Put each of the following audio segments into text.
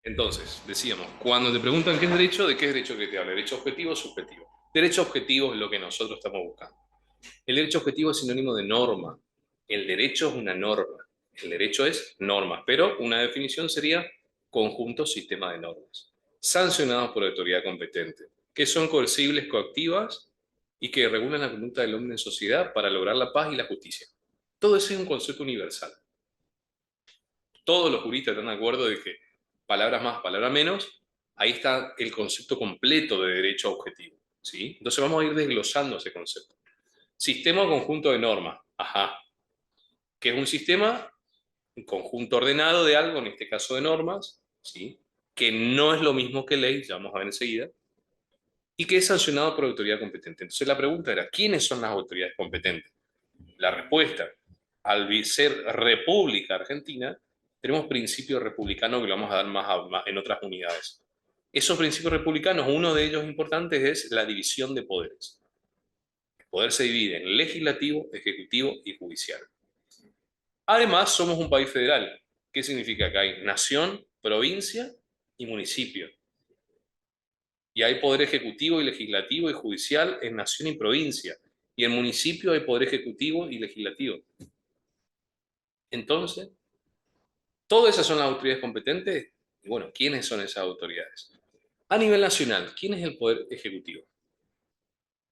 Entonces, decíamos, cuando te preguntan qué es derecho, ¿de qué es derecho que te habla? ¿Derecho objetivo o subjetivo? Derecho objetivo es lo que nosotros estamos buscando. El derecho objetivo es sinónimo de norma. El derecho es una norma. El derecho es normas, pero una definición sería conjunto sistema de normas, sancionados por la autoridad competente, que son coercibles, coactivas y que regulan la conducta del hombre en sociedad para lograr la paz y la justicia. Todo eso es un concepto universal. Todos los juristas están de acuerdo de que palabras más, palabras menos, ahí está el concepto completo de derecho objetivo, ¿sí? Entonces vamos a ir desglosando ese concepto. Sistema o conjunto de normas, ajá, que es un sistema, un conjunto ordenado de algo, en este caso de normas, ¿sí? Que no es lo mismo que ley, ya vamos a ver enseguida, y que es sancionado por la autoridad competente. Entonces la pregunta era, ¿quiénes son las autoridades competentes? La respuesta, al ser República Argentina, tenemos principios republicanos que lo vamos a dar más en otras unidades. Esos principios republicanos, uno de ellos importantes es la división de poderes. El poder se divide en legislativo, ejecutivo y judicial. Además, somos un país federal. ¿Qué significa? Que hay nación, provincia y municipio. Y hay poder ejecutivo y legislativo y judicial en nación y provincia. Y en municipio hay poder ejecutivo y legislativo. Entonces, todas esas son las autoridades competentes. Y bueno, ¿quiénes son esas autoridades? A nivel nacional, ¿quién es el poder ejecutivo?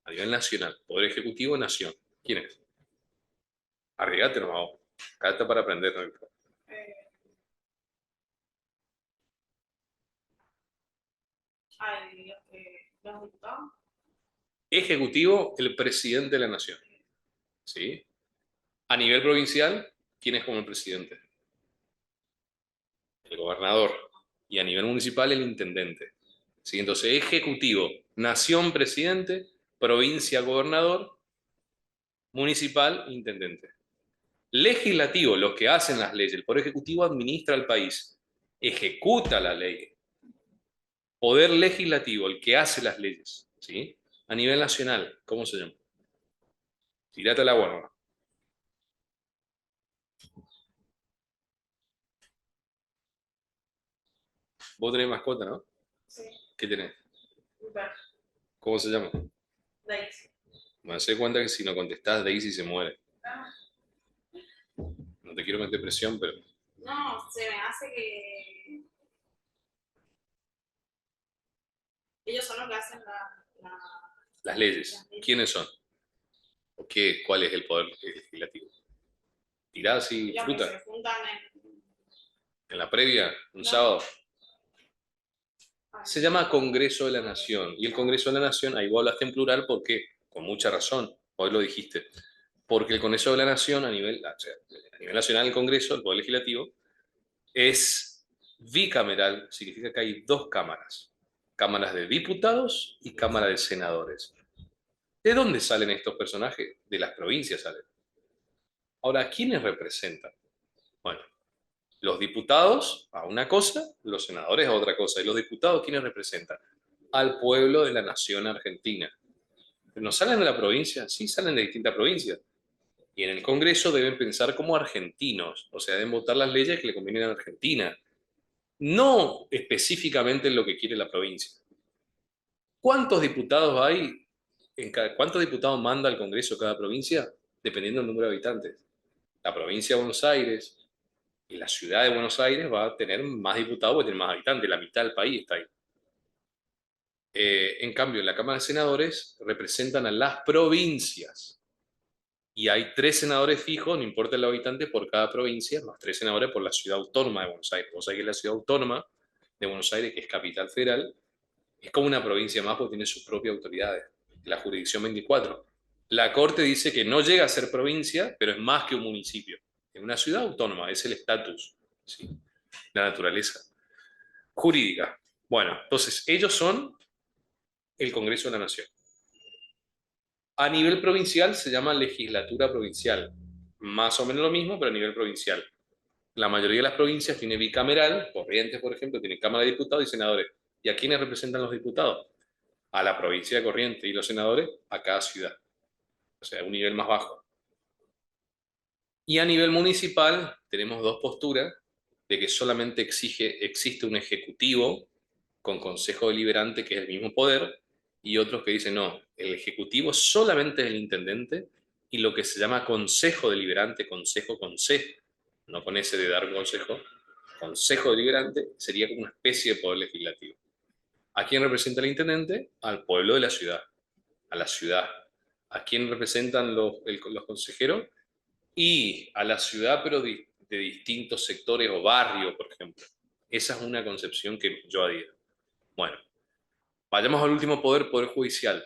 A nivel nacional, poder ejecutivo, nación. ¿Quién es? Arriesgate nomás. Acá está para aprender, ¿no? Ay, los diputados. Ejecutivo, el presidente de la nación. ¿Sí? A nivel provincial, ¿quién es como el presidente? El gobernador. Y a nivel municipal, el intendente. ¿Sí? Entonces, ejecutivo, nación, presidente, provincia, gobernador, municipal, intendente. Legislativo, los que hacen las leyes. El Poder Ejecutivo administra el país, ejecuta la ley. Poder Legislativo, el que hace las leyes. ¿Sí? A nivel nacional, ¿cómo se llama? Tirate al agua, ¿no? Vos tenés mascota, ¿no? Sí, ¿Qué tenés? super. ¿Cómo se llama? Daisy. Me doy cuenta que si no contestás, Daisy se muere. Ah, No te quiero meter presión, pero no, se me hace que ellos son los que hacen las leyes, las leyes. ¿quiénes son? ¿O qué? ¿Cuál es el poder legislativo? Tirá así Los que fruta se juntan en la previa, un no, sábado. ay, Se llama Congreso de la Nación. Y el Congreso de la Nación, ahí vos hablaste en plural porque, con mucha razón, hoy lo dijiste, porque el Congreso de la Nación, a nivel nacional, el Congreso, el Poder Legislativo, es bicameral, significa que hay dos cámaras, cámaras de diputados y cámara de senadores. ¿De dónde salen estos personajes? De las provincias salen. Ahora, ¿quiénes representan? Bueno, los diputados a una cosa, los senadores a otra cosa. ¿Y los diputados quiénes representan? Al pueblo de la nación argentina. ¿No salen de la provincia? Sí, salen de distintas provincias. Y en el Congreso deben pensar como argentinos, o sea, deben votar las leyes que le convienen a Argentina, no específicamente en lo que quiere la provincia. ¿Cuántos diputados hay? ¿Cuántos diputados manda el Congreso cada provincia? Dependiendo del número de habitantes. La provincia de Buenos Aires y la ciudad de Buenos Aires va a tener más diputados porque tiene más habitantes, la mitad del país está ahí. En cambio, en la Cámara de Senadores representan a las provincias y hay tres senadores fijos, no importa el habitante, por cada provincia, más tres senadores por la ciudad autónoma de Buenos Aires. Vos sabés que la ciudad autónoma de Buenos Aires, que es capital federal, es como una provincia más porque tiene sus propias autoridades, la jurisdicción 24. La Corte dice que no llega a ser provincia, pero es más que un municipio. Es una ciudad autónoma, es el estatus, ¿sí? La naturaleza jurídica. Bueno, entonces ellos son el Congreso de la Nación. A nivel provincial se llama legislatura provincial. Más o menos lo mismo, pero a nivel provincial. La mayoría de las provincias tiene bicameral, Corrientes, por ejemplo, tiene Cámara de Diputados y Senadores. ¿Y a quiénes representan los diputados? A la provincia de Corrientes y los senadores a cada ciudad. O sea, un nivel más bajo. Y a nivel municipal tenemos dos posturas de que solamente existe un ejecutivo con consejo deliberante, que es el mismo poder, y otros que dicen, no, el ejecutivo solamente es el intendente, y lo que se llama consejo deliberante, consejo, no con ese de dar consejo, consejo deliberante, sería como una especie de poder legislativo. ¿A quién representa el intendente? Al pueblo de la ciudad, a la ciudad. ¿A quién representan los consejeros? Y a la ciudad, pero de distintos sectores o barrios, por ejemplo. Esa es una concepción que yo haría. Bueno, vayamos al último poder, poder judicial,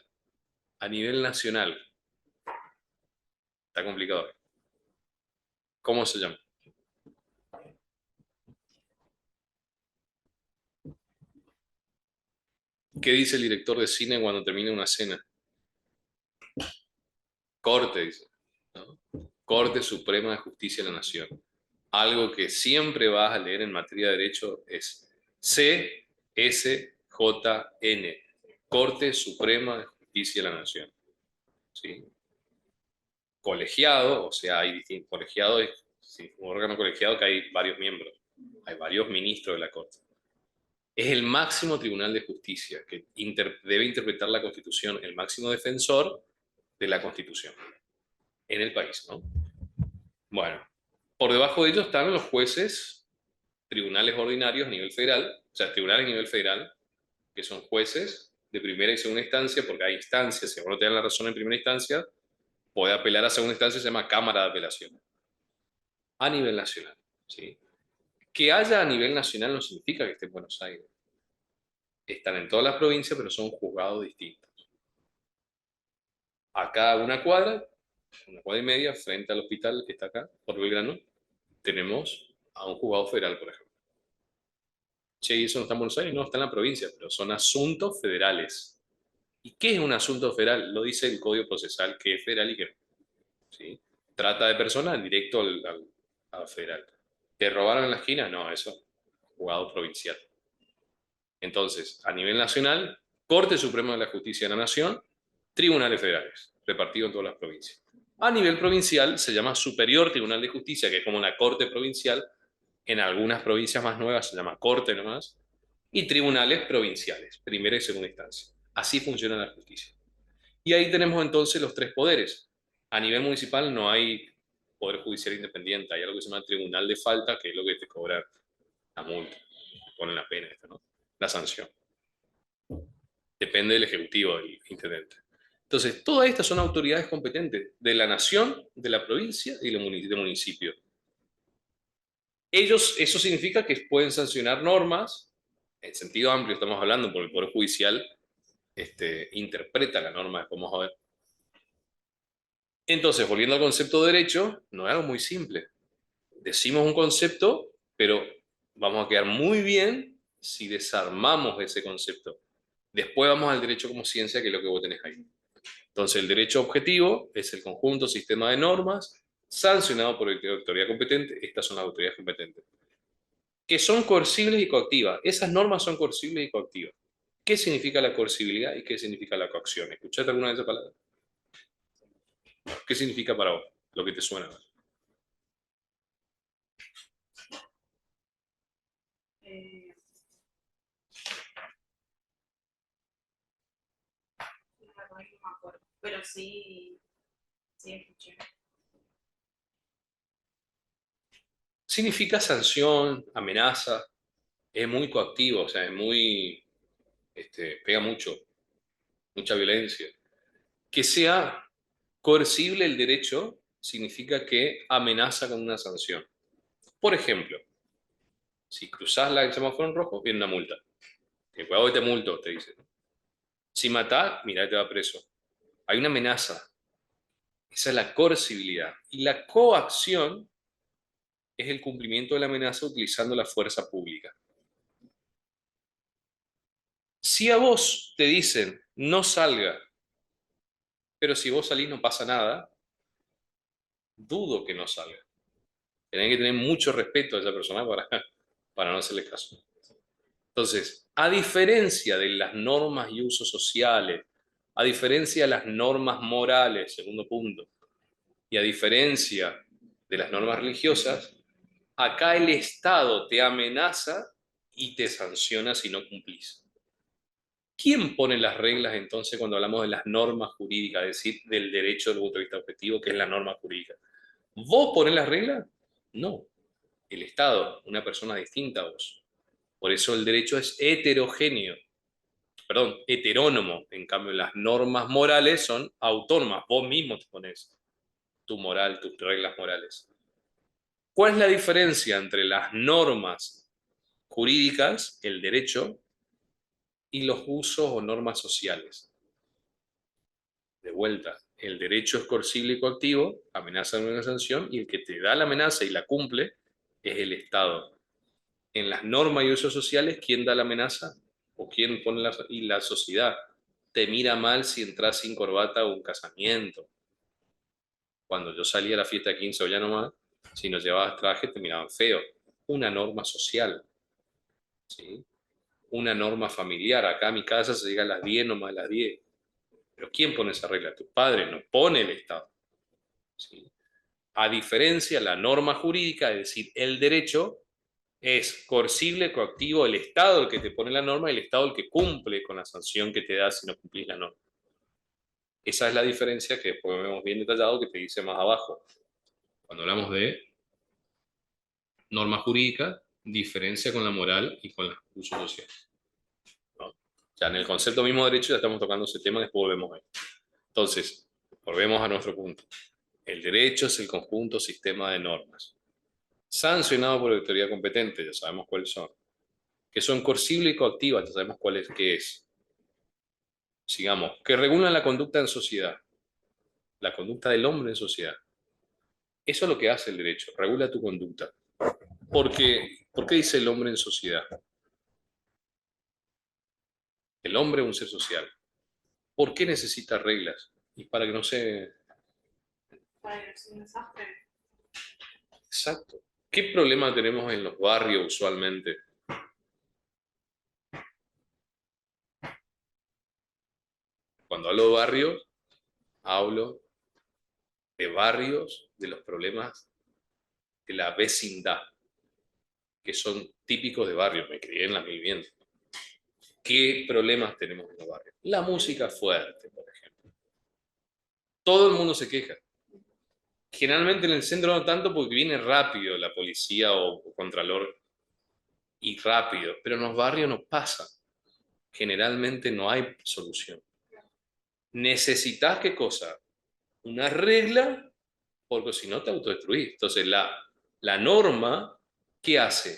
a nivel nacional. Está complicado. ¿Cómo se llama? ¿Qué dice el director de cine cuando termina una escena? Corte, dice, ¿no? Corte Suprema de Justicia de la Nación. Algo que siempre vas a leer en materia de derecho es CSJN, Corte Suprema de Justicia de la Nación. ¿Sí? Colegiado, o sea, hay distintos colegiados, sí, un órgano colegiado que hay varios miembros, hay varios ministros de la Corte. Es el máximo tribunal de justicia que debe interpretar la Constitución, el máximo defensor de la Constitución en el país, ¿no? Bueno, por debajo de ellos están los jueces, tribunales ordinarios a nivel federal, o sea, tribunales a nivel federal, que son jueces de primera y segunda instancia, porque hay instancias, si uno te dan la razón en primera instancia, puede apelar a segunda instancia, se llama Cámara de Apelación, a nivel nacional, ¿sí? Que haya a nivel nacional no significa que esté en Buenos Aires. Están en todas las provincias, pero son juzgados distintos. Acá a una cuadra y media, frente al hospital que está acá, por Belgrano, tenemos a un juzgado federal, por ejemplo. Che, ¿y eso no está en Buenos Aires? No, está en la provincia, pero son asuntos federales. ¿Y qué es un asunto federal? Lo dice el Código Procesal, que es federal y que no. ¿Sí? Trata de personas directo al federal. ¿Te robaron en la esquina? No, eso, juzgado provincial. Entonces, a nivel nacional, Corte Suprema de la Justicia de la Nación, tribunales federales, repartidos en todas las provincias. A nivel provincial se llama Superior Tribunal de Justicia, que es como una corte provincial. En algunas provincias más nuevas se llama corte nomás. Y tribunales provinciales, primera y segunda instancia. Así funciona la justicia. Y ahí tenemos entonces los tres poderes. A nivel municipal no hay poder judicial independiente, hay algo que se llama tribunal de falta, que es lo que te cobra la multa, ponen la pena, ¿no? La sanción. Depende del ejecutivo, del intendente. Entonces, todas estas son autoridades competentes de la nación, de la provincia y del municipio. Ellos, eso significa que pueden sancionar normas, en sentido amplio estamos hablando, porque el Poder Judicial interpreta la norma, vamos a ver. Entonces, volviendo al concepto de derecho, no es algo muy simple. Decimos un concepto, pero vamos a quedar muy bien si desarmamos ese concepto. Después vamos al derecho como ciencia, que es lo que vos tenés ahí. Entonces, el derecho objetivo es el conjunto sistema de normas sancionado por la autoridad competente. Estas son las autoridades competentes. Que son coercibles y coactivas. Esas normas son coercibles y coactivas. ¿Qué significa la coercibilidad y qué significa la coacción? ¿Escuchaste alguna de esas palabras? ¿Qué significa para vos? Lo que te suena. Eh, la verdad que no me acuerdo, pero sí, sí escuché. Significa sanción, amenaza, es muy coactivo, o sea, es muy, pega mucho, mucha violencia. Que sea coercible el derecho significa que amenaza con una sanción. Por ejemplo, si cruzás el semáforo en rojo, viene una multa. Que cuidado que te multo, te dice. Si matás, mira, te va preso. Hay una amenaza. Esa es la coercibilidad. Y la coacción es el cumplimiento de la amenaza utilizando la fuerza pública. Si a vos te dicen no salga, pero si vos salís no pasa nada, dudo que no salga. Tenés que tener mucho respeto a esa persona para no hacerle caso. Entonces, a diferencia de las normas y usos sociales, a diferencia de las normas morales, segundo punto, y a diferencia de las normas religiosas, Acá el Estado te amenaza y te sanciona si no cumplís. ¿Quién pone las reglas entonces cuando hablamos de las normas jurídicas, es decir, del derecho desde el punto de vista objetivo, que es la norma jurídica? ¿Vos ponés las reglas? No, el Estado, una persona distinta a vos. Por eso el derecho es heterogéneo, perdón, heterónomo. En cambio, las normas morales son autónomas. Vos mismo te pones tu moral, tus reglas morales. ¿Cuál es la diferencia entre las normas jurídicas, el derecho, y los usos o normas sociales? De vuelta, el derecho es coercible y coactivo, amenaza de una sanción, y el que te da la amenaza y la cumple es el Estado. En las normas y usos sociales, ¿quién da la amenaza? ¿O quién pone y la sociedad? Te mira mal si entras sin corbata a un casamiento. Cuando yo salía a la fiesta de 15 o ya nomás, si no llevabas traje te miraban feo. Una norma social, ¿sí? Una norma familiar. Acá a mi casa se llega a las 10, nomás a las 10. Pero ¿quién pone esa regla? Tu padre, no pone el Estado. ¿Sí? A diferencia, la norma jurídica, es decir, el derecho, es coercible, coactivo, el Estado el que te pone la norma y el Estado el que cumple con la sanción que te da si no cumplís la norma. Esa es la diferencia que después vemos bien detallado que te dice más abajo. Cuando hablamos de norma jurídica, diferencia con la moral y con los usos sociales, ¿no? Ya en el concepto mismo de derecho ya estamos tocando ese tema, después volvemos a él. Entonces, volvemos a nuestro punto. El derecho es el conjunto sistema de normas, sancionado por la autoridad competente, ya sabemos cuáles son, que son coercibles y coactivas, ya sabemos cuál es, qué es. Sigamos, que regulan la conducta en sociedad, la conducta del hombre en sociedad. Eso es lo que hace el derecho, regula tu conducta. ¿Por qué dice el hombre en sociedad? El hombre es un ser social. ¿Por qué necesita reglas? Y para que no se... Para que no sea un desastre. Exacto. ¿Qué problema tenemos en los barrios usualmente? Cuando hablo de barrios, hablo de barrios, de los problemas de la vecindad, que son típicos de barrios. Me crié en la vivienda. ¿Qué problemas tenemos en los barrios? La música fuerte, por ejemplo. Todo el mundo se queja. Generalmente en el centro no tanto porque viene rápido la policía o contralor y rápido, pero en los barrios no pasa. Generalmente no hay solución. ¿Necesitas qué cosa? Una regla, porque si no te autodestruís. Entonces la norma, ¿qué hace?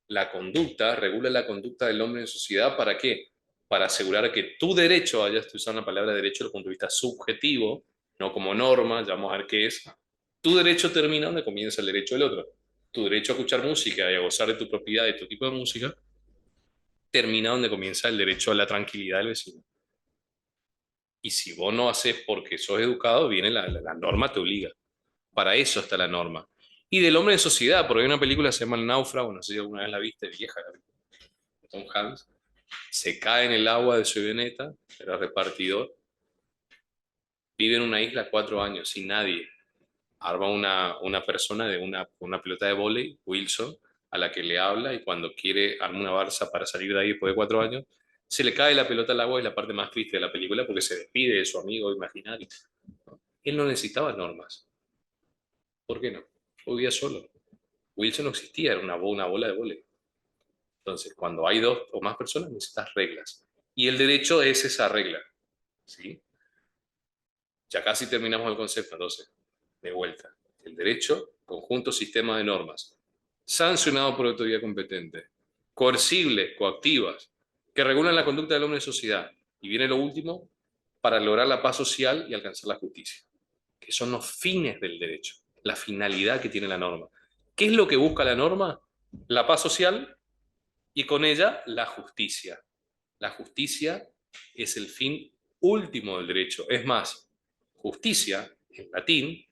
La conducta, regula la conducta del hombre en sociedad, ¿para qué? Para asegurar que tu derecho, allá estoy usando la palabra derecho desde el punto de vista subjetivo, no como norma, ya vamos a ver qué es, tu derecho termina donde comienza el derecho del otro. Tu derecho a escuchar música y a gozar de tu propiedad, de tu tipo de música, termina donde comienza el derecho a la tranquilidad del vecino. Y si vos no haces porque sos educado, viene la norma, te obliga. Para eso está la norma. Y del hombre en sociedad, porque hay una película que se llama El Náufrago, no sé si alguna vez la viste, vieja, de Tom Hanks. Se cae en el agua de su avioneta, era repartidor, vive en una isla 4 años sin nadie. Arma una persona de una pelota de vóley, Wilson, a la que le habla y cuando quiere arma una balsa para salir de ahí después de 4 años, se le cae la pelota al agua, es la parte más triste de la película porque se despide de su amigo imaginario. Él no necesitaba normas. ¿Por qué no? Vivía solo. Wilson no existía, era una bola de vóley. Entonces, cuando hay dos o más personas, necesitas reglas. Y el derecho es esa regla. ¿Sí? Ya casi terminamos el concepto, entonces, de vuelta. El derecho, conjunto sistema de normas, sancionado por autoridad competente, coercibles, coactivas, que regulan la conducta del hombre en sociedad. Y viene lo último, para lograr la paz social y alcanzar la justicia, que son los fines del derecho, la finalidad que tiene la norma. ¿Qué es lo que busca la norma? La paz social y con ella la justicia. La justicia es el fin último del derecho. Es más, justicia, en latín,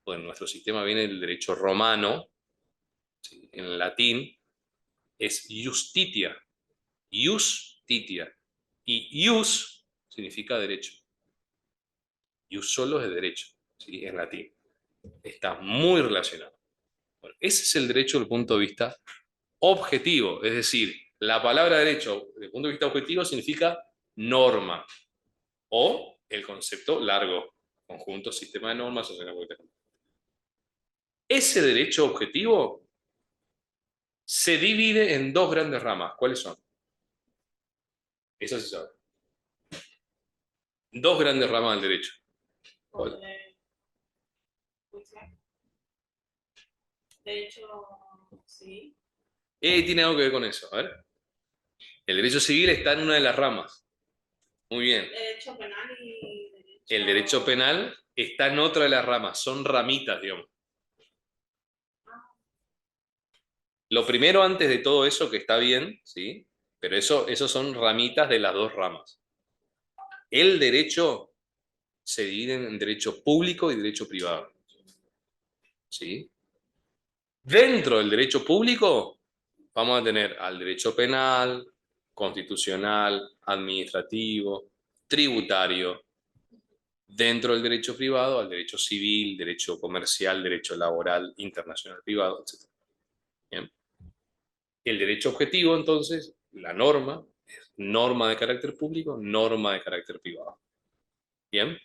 o en nuestro sistema viene el derecho romano, ¿sí? En latín es justitia, justitia, y jus significa derecho. Jus solo es derecho, ¿sí? En latín. Está muy relacionado. Bueno, ese es el derecho desde el punto de vista objetivo, es decir, la palabra derecho desde el punto de vista objetivo significa norma o el concepto largo, conjunto, sistema de normas, ese derecho objetivo se divide en dos grandes ramas. ¿Cuáles son? Eso se sabe. Dos grandes ramas del derecho. ¿Cuál? Juicio. De hecho, sí. Tiene algo que ver con eso. A ver. El derecho civil está en una de las ramas. Muy bien. Derecho penal y derecho... El derecho penal está en otra de las ramas. Son ramitas, digamos. Lo primero antes de todo eso, que está bien, ¿sí? Pero eso son ramitas de las dos ramas. El derecho se divide en derecho público y derecho privado. ¿Sí? Dentro del derecho público vamos a tener al derecho penal, constitucional, administrativo, tributario. Dentro del derecho privado, al derecho civil, derecho comercial, derecho laboral, internacional privado, etc. Bien. El derecho objetivo, entonces, la norma, es norma de carácter público, norma de carácter privado. Bien.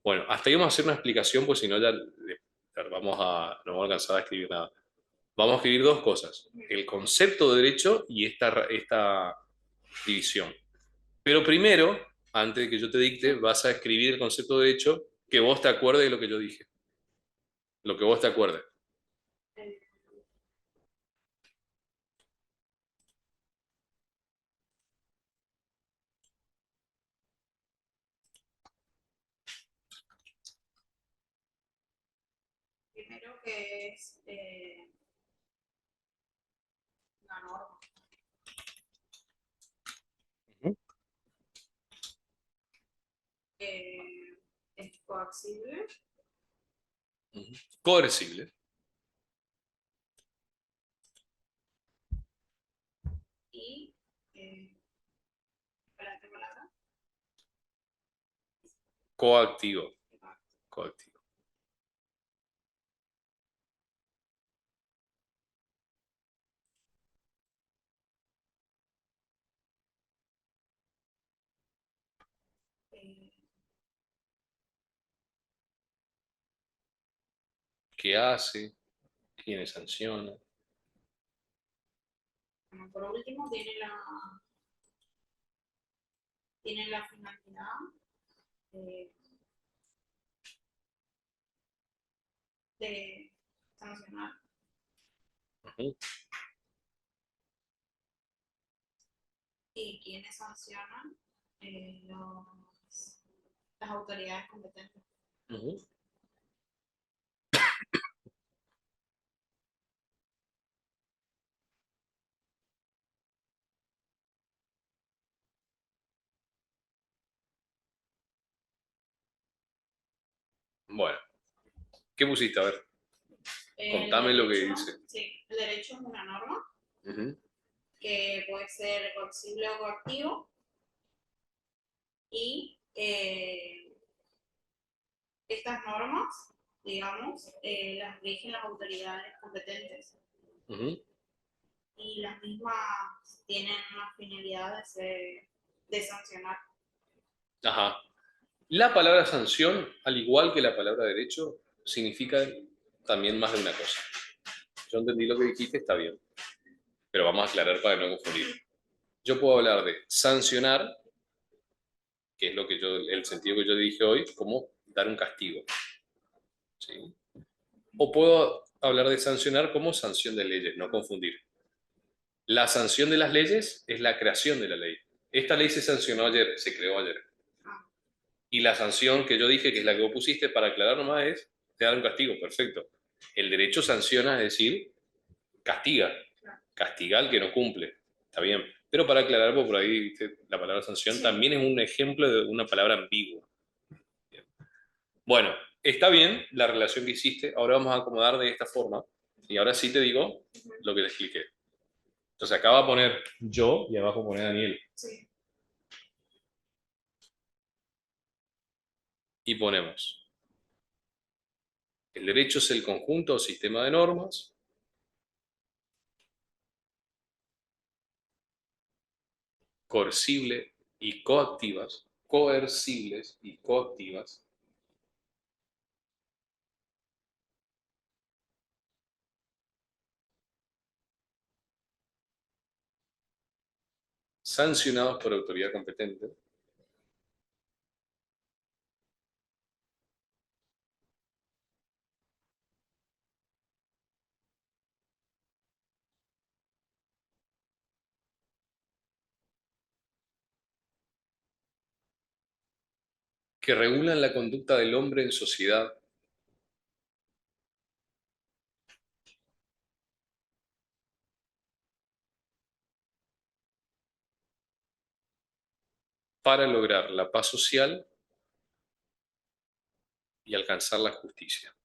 Bueno, hasta ahí vamos a hacer una explicación, pues si no ya no vamos a alcanzar a escribir nada. Vamos a escribir dos cosas, el concepto de derecho y esta división. Pero primero, antes de que yo te dicte, vas a escribir el concepto de derecho que vos te acuerdes de lo que yo dije, lo que vos te acuerdes. Primero que es la norma. Ujú. Es coaxible Ujú. Coercible, y espérate, palabra. coactivo, coactivo. Eh, ¿Qué hace? ¿Quiénes sanciona? bueno, por último, tiene la finalidad de, de sancionar Ujú. y quienes sancionan las autoridades competentes. Ujú. Bueno, ¿qué pusiste? A ver, El contame lo que derecho, dice. sí, el derecho es una norma Ujú. que puede ser coercible o coactivo y estas normas, digamos, las rigen las autoridades competentes Ujú. y las mismas tienen una finalidad de sancionar. Ajá. La palabra sanción, al igual que la palabra derecho, significa también más de una cosa. Yo entendí lo que dijiste, está bien, pero vamos a aclarar para no confundir. Yo puedo hablar de sancionar, que es lo que el sentido que yo dije hoy, como dar un castigo, ¿sí? O puedo hablar de sancionar como sanción de leyes, no confundir. La sanción de las leyes es la creación de la ley. Esta ley se sancionó ayer, se creó ayer. Ah, Y la sanción que yo dije, que es la que vos pusiste para aclarar nomás, es te dar un castigo, perfecto. El derecho sanciona, es decir, castiga. claro. Castiga al que no cumple. Está bien. Pero para aclarar, porque por ahí ¿viste? La palabra sanción Sí. también es un ejemplo de una palabra ambigua. Bien. Bueno, está bien la relación que hiciste. Ahora vamos a acomodar de esta forma. Y ahora sí te digo lo que te expliqué. Entonces acá va a poner yo y abajo pone Daniel. Sí. Y ponemos, el derecho es el conjunto o sistema de normas coercibles y coactivas, coercibles y coactivas, sancionados por autoridad competente, que regulan la conducta del hombre en sociedad para lograr la paz social y alcanzar la justicia.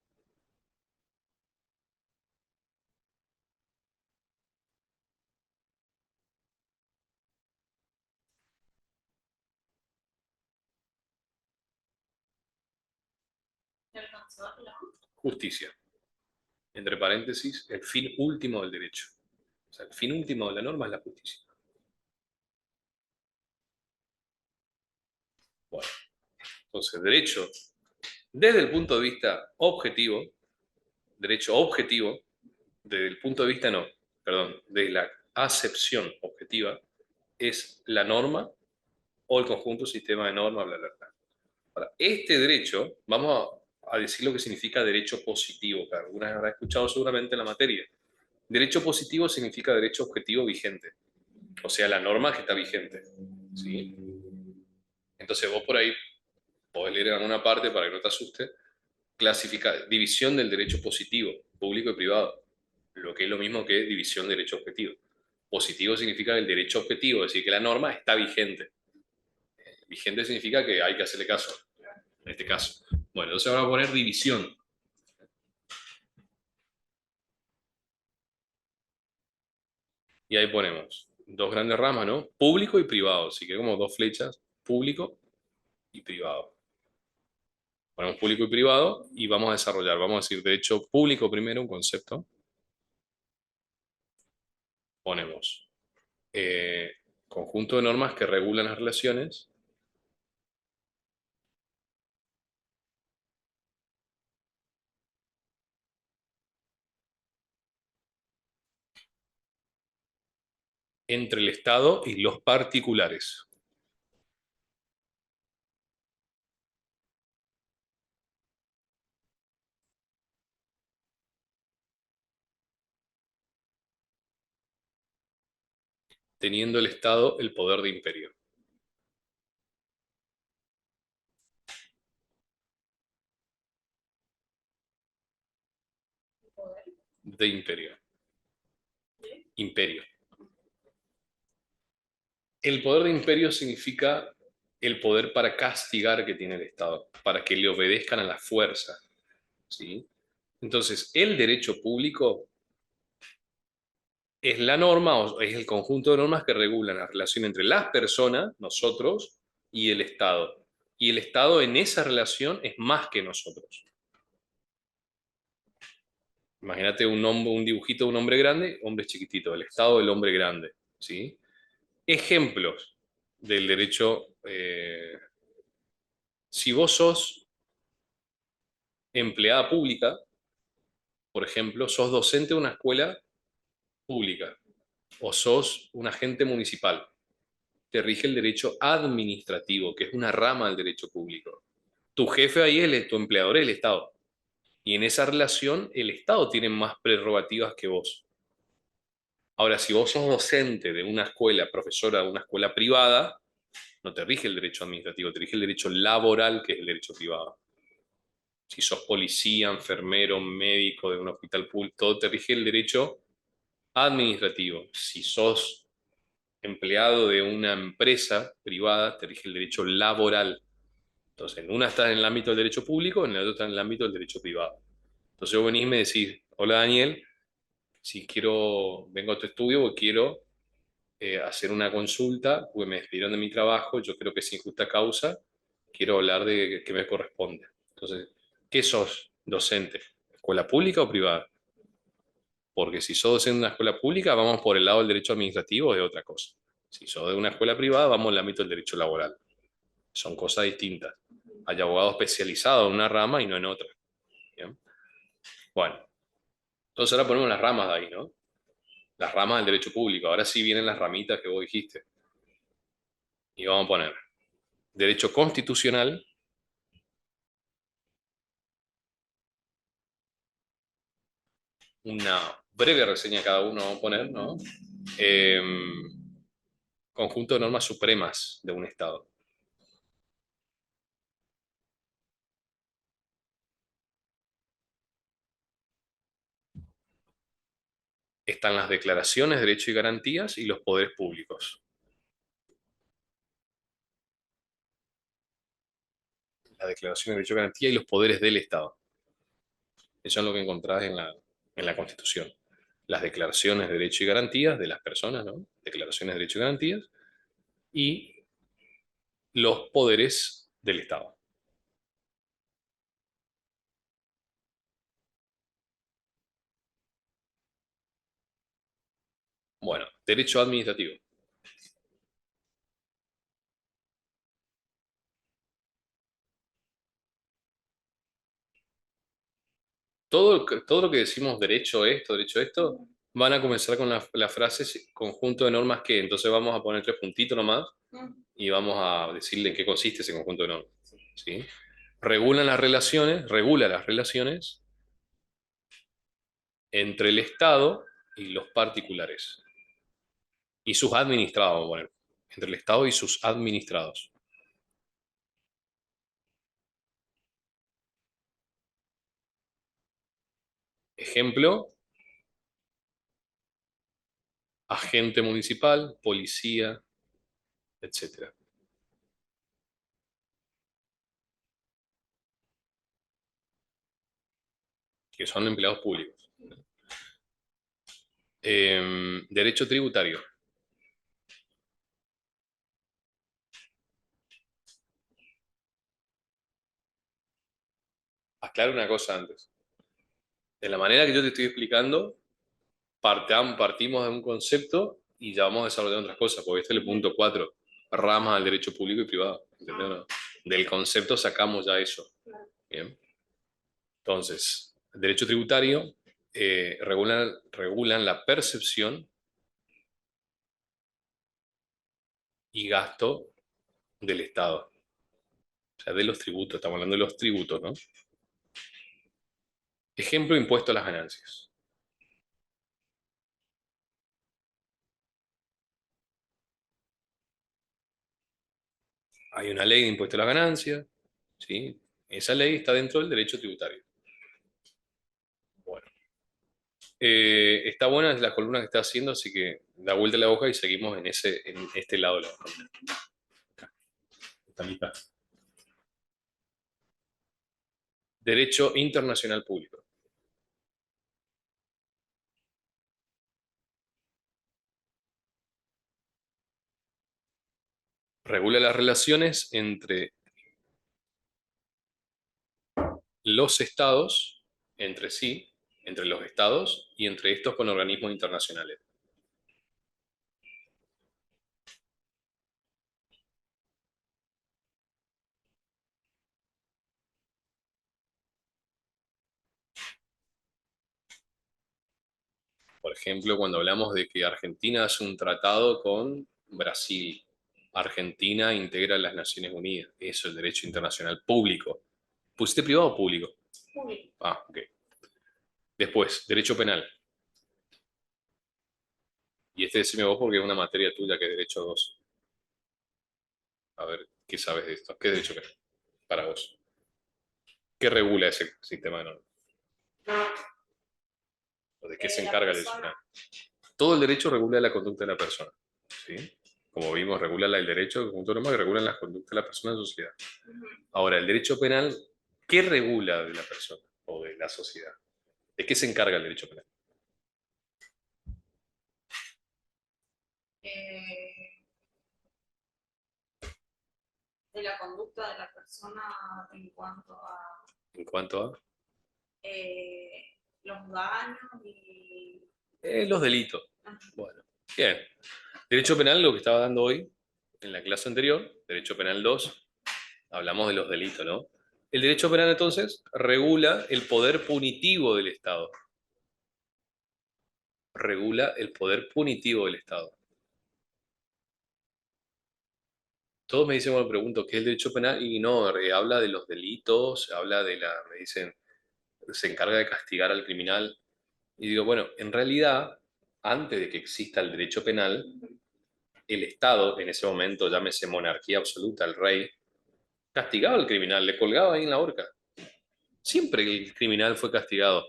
¿Te alcanzó la? Justicia. Entre paréntesis, el fin último del derecho. O sea, el fin último de la norma es la justicia. Bueno, entonces, derecho, desde el punto de vista objetivo, derecho objetivo, desde el punto de vista no, perdón, de la acepción objetiva, es la norma o el conjunto sistema de normas, bla, bla, bla. Ahora, este derecho, vamos a decir lo que significa derecho positivo, que algunas habrá escuchado seguramente en la materia. Derecho positivo significa derecho objetivo vigente, o sea, la norma que está vigente. ¿Sí? Entonces vos por ahí podés leer en alguna parte para que no te asuste, clasifica, división del derecho positivo, público y privado, lo que es lo mismo que división del derecho objetivo. Positivo significa el derecho objetivo, es decir, que la norma está vigente. Vigente significa que hay que hacerle caso, en este caso. Bueno, entonces ahora vamos a poner división. Y ahí ponemos dos grandes ramas, ¿no? Público y privado, así que como dos flechas, público y privado. Ponemos público y privado y vamos a desarrollar, vamos a decir derecho público primero, un concepto. Ponemos conjunto de normas que regulan las relaciones entre el Estado y los particulares, teniendo el Estado el poder de imperio. ¿El poder? De imperio. ¿Sí? Imperio. El poder de imperio significa el poder para castigar que tiene el Estado, para que le obedezcan a la fuerza. ¿Sí? Entonces, el derecho público es la norma o es el conjunto de normas que regulan la relación entre las personas, nosotros, y el Estado. Y el Estado en esa relación es más que nosotros. Imagínate un, hombre, un dibujito de un hombre grande, hombre chiquitito, el Estado del hombre grande. ¿Sí? Ejemplos del derecho. Si vos sos empleada pública, por ejemplo, sos docente de una escuela pública o sos un agente municipal, te rige el derecho administrativo, que es una rama del derecho público. Tu jefe ahí es tu empleador, es el Estado. Y en esa relación, el Estado tiene más prerrogativas que vos. Ahora, si vos sos docente de una escuela, profesora de una escuela privada, no te rige el derecho administrativo, te rige el derecho laboral, que es el derecho privado. Si sos policía, enfermero, médico de un hospital público, todo te rige el derecho administrativo. Si sos empleado de una empresa privada, te rige el derecho laboral. Entonces, en una está en el ámbito del derecho público, en la otra está en el ámbito del derecho privado. Entonces, vos venís y me decís, hola Daniel, si quiero, vengo a tu estudio porque quiero hacer una consulta, porque me despidieron de mi trabajo, yo creo que es injusta causa, quiero hablar de qué me corresponde. Entonces, ¿qué sos docente? ¿Escuela pública o privada? Porque si sos docente de una escuela pública, vamos por el lado del derecho administrativo o de otra cosa. Si sos de una escuela privada, vamos al ámbito del derecho laboral. Son cosas distintas. Hay abogados especializados en una rama y no en otra. ¿Bien? Bueno, entonces ahora ponemos las ramas de ahí, ¿no? Las ramas del derecho público. Ahora sí vienen las ramitas que vos dijiste. Y vamos a poner derecho constitucional, una breve reseña cada uno vamos a poner, ¿no? Eh, conjunto de normas supremas de un Estado. Están las declaraciones, derechos y garantías y los poderes públicos. La declaración de derechos y garantías y los poderes del Estado. Eso es lo que encontrás en la Constitución. Las declaraciones de derechos y garantías de las personas, ¿no? Declaraciones de derechos y garantías y los poderes del Estado. Bueno, derecho administrativo. Todo lo que decimos derecho esto, van a comenzar con la frase conjunto de normas que, entonces vamos a poner tres puntitos nomás y vamos a decirle en qué consiste ese conjunto de normas. ¿Sí? Regula las relaciones entre el Estado y los particulares. Y sus administrados, vamos a poner. Entre el Estado y sus administrados. Ejemplo, agente municipal, policía, etcétera, que son empleados públicos. Derecho tributario. Aclaro una cosa antes. De la manera que yo te estoy explicando, partimos de un concepto y ya vamos desarrollando otras cosas, porque este es el punto 4, ramas del derecho público y privado. ¿Entendés o no? Del concepto sacamos ya eso. Bien. Entonces, el derecho tributario regulan la percepción y gasto del Estado. O sea, de los tributos, estamos hablando de los tributos, ¿no? Ejemplo, impuesto a las ganancias. Hay una ley de impuesto a las ganancias, ¿sí? Esa ley está dentro del derecho tributario. Bueno, está buena la columna que está haciendo, así que da vuelta la hoja y seguimos en este lado de la hoja. Esta mitad. Derecho internacional público. Regula las relaciones entre los estados, entre sí, entre los estados y entre estos con organismos internacionales. Por ejemplo, cuando hablamos de que Argentina hace un tratado con Brasil, Argentina integra las Naciones Unidas. Eso es el derecho internacional público. ¿Pusiste privado o público? Público. Ah, ok. Después, derecho penal. Y este decime vos porque es una materia tuya que es derecho 2. A ver, ¿qué sabes de esto? ¿Qué es derecho penal para vos? ¿Qué regula ese sistema de normas? ¿O de qué se La encarga el derecho persona. penal? Todo el derecho regula la conducta de la persona. ¿Sí? Como vimos, regula el derecho, el conjunto de normas que regulan las conductas de la persona en sociedad. Ahora, el derecho penal, ¿qué regula de la persona o de la sociedad? ¿De qué se encarga el derecho penal? eh, de la conducta de la persona en cuanto a En cuanto a los daños y los delitos. Bueno, bien. Derecho penal, lo que estaba dando hoy, en la clase anterior, Derecho Penal 2, hablamos de los delitos, ¿no? El derecho penal, entonces, regula el poder punitivo del Estado. Regula el poder punitivo del Estado. Todos me dicen, bueno, pregunto, ¿qué es el derecho penal? Y no, habla de los delitos, habla de la, me dicen, se encarga de castigar al criminal. Y digo, bueno, en realidad, antes de que exista el derecho penal, el Estado, en ese momento, llámese monarquía absoluta, el rey, castigaba al criminal, le colgaba ahí en la horca. Siempre el criminal fue castigado.